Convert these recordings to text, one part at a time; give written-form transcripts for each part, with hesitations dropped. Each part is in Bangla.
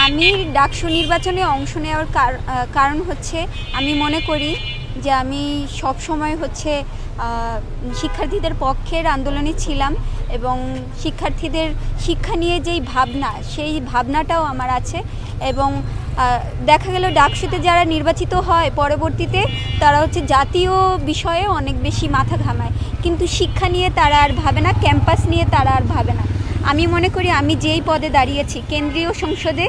আমি ডাকসু নির্বাচনে অংশ নেওয়ার কারণ হচ্ছে আমি মনে করি যে আমি সব সময় হচ্ছে শিক্ষার্থীদের পক্ষের আন্দোলনে ছিলাম এবং শিক্ষার্থীদের শিক্ষা নিয়ে যেই ভাবনা সেই ভাবনাটাও আমার আছে এবং দেখা গেল ডাকসুতে যারা নির্বাচিত হয় পরবর্তীতে তারা হচ্ছে জাতীয় বিষয়ে অনেক বেশি মাথা ঘামায়, কিন্তু শিক্ষা নিয়ে তারা আর ভাবে না, ক্যাম্পাস নিয়ে তারা আর ভাবে না। আমি মনে করি আমি যেই পদে দাঁড়িয়েছি কেন্দ্রীয় সংসদে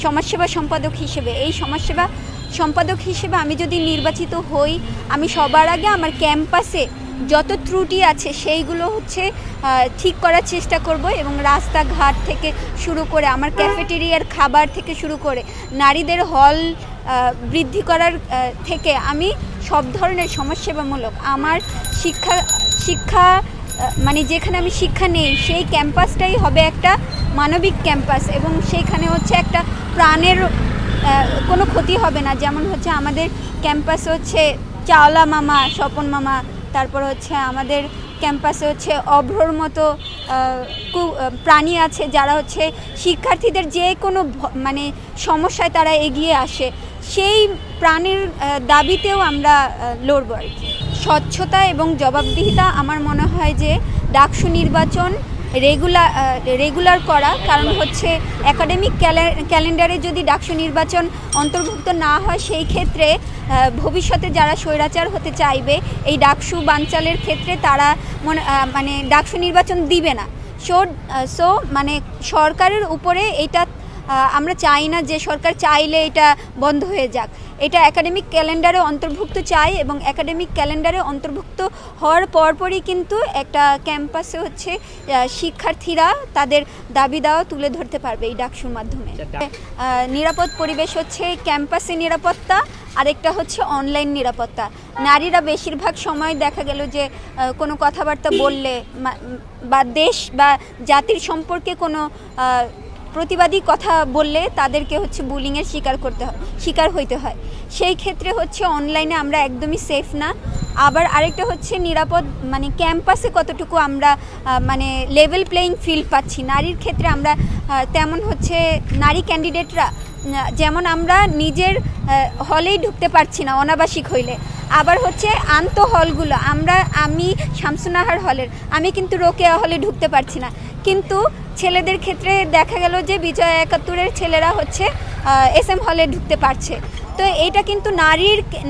সমাজসেবা সম্পাদক হিসেবে, এই সমাজসেবা সম্পাদক হিসেবে আমি যদি নির্বাচিত হই, আমি সবার আগে আমার ক্যাম্পাসে যত ত্রুটি আছে সেইগুলো হচ্ছে ঠিক করার চেষ্টা করব এবং রাস্তাঘাট থেকে শুরু করে আমার ক্যাফেটেরিয়ার খাবার থেকে শুরু করে নারীদের হল বৃদ্ধি করার থেকে আমি সব ধরনের সমাজসেবামূলক আমার শিক্ষা মানে যেখানে আমি শিক্ষা নেই সেই ক্যাম্পাসটাই হবে একটা মানবিক ক্যাম্পাস এবং সেইখানে হচ্ছে একটা প্রাণের কোনো ক্ষতি হবে না। যেমন হচ্ছে আমাদের ক্যাম্পাসে হচ্ছে চাওলা মামা, স্বপন মামা, তারপর হচ্ছে আমাদের ক্যাম্পাসে হচ্ছে অভ্রর মতো প্রাণী আছে যারা হচ্ছে শিক্ষার্থীদের যে কোনো মানে সমস্যায় তারা এগিয়ে আসে, সেই প্রাণীর দাবিতেও আমরা লড়ব আর কি। স্বচ্ছতা এবং জবাবদিহিতা আমার মনে হয় যে ডাকসু নির্বাচন রেগুলার করা, কারণ হচ্ছে একাডেমিক ক্যালেন্ডারে যদি ডাকসু নির্বাচন অন্তর্ভুক্ত না হয় সেই ক্ষেত্রে ভবিষ্যতে যারা স্বৈরাচার হতে চাইবে এই ডাকসু বানচালের ক্ষেত্রে তারা মানে ডাকসু নির্বাচন দিবে না। সো মানে সরকারের উপরে এটা আমরা চাই না যে সরকার চাইলে এটা বন্ধ হয়ে যাক, এটা একাডেমিক ক্যালেন্ডারে অন্তর্ভুক্ত চাই এবং একাডেমিক ক্যালেন্ডারে অন্তর্ভুক্ত হওয়ার পরপরই কিন্তু একটা ক্যাম্পাসে হচ্ছে শিক্ষার্থীরা তাদের দাবি দাওয়া তুলে ধরতে পারবে এই ডাকসুর মাধ্যমে। নিরাপদ পরিবেশ হচ্ছে ক্যাম্পাসে নিরাপত্তা, আরেকটা হচ্ছে অনলাইন নিরাপত্তা। নারীরা বেশিরভাগ সময় দেখা গেল যে কোনো কথাবার্তা বললে বা দেশ বা জাতির সম্পর্কে কোনো প্রতিবাদী কথা বললে তাদেরকে হচ্ছে বুলিংয়ের শিকার হইতে হয়। সেই ক্ষেত্রে হচ্ছে অনলাইনে আমরা একদমই সেফ না। আবার আরেকটা হচ্ছে নিরাপদ মানে ক্যাম্পাসে কতটুকু আমরা মানে লেভেল প্লেয়িং ফিল্ড পাচ্ছি। নারীর ক্ষেত্রে আমরা তেমন হচ্ছে নারী ক্যান্ডিডেটরা যেমন আমরা নিজের হলেই ঢুকতে পারছি না অনাবাসিক হইলে, আবার হচ্ছে আন্ত হলগুলো আমি শামসুন্নাহার হলের আমি কিন্তু রোকেয়া হলে ঢুকতে পারছি না, কিন্তু ছেলেদের ক্ষেত্রে দেখা গেল যে বিজয় ৭১-এর ছেলেরা হচ্ছে SM হলে ঢুকতে পারছে। তো এটা কিন্তু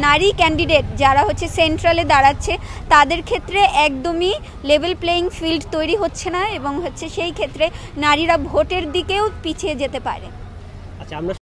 নারী ক্যান্ডিডেট যারা হচ্ছে সেন্ট্রালে দাঁড়াচ্ছে তাদের ক্ষেত্রে একদমই লেভেল প্লেয়িং ফিল্ড তৈরি হচ্ছে না এবং হচ্ছে সেই ক্ষেত্রে নারীরা ভোটের দিকেও পিছিয়ে যেতে পারে। আচ্ছা, আমরা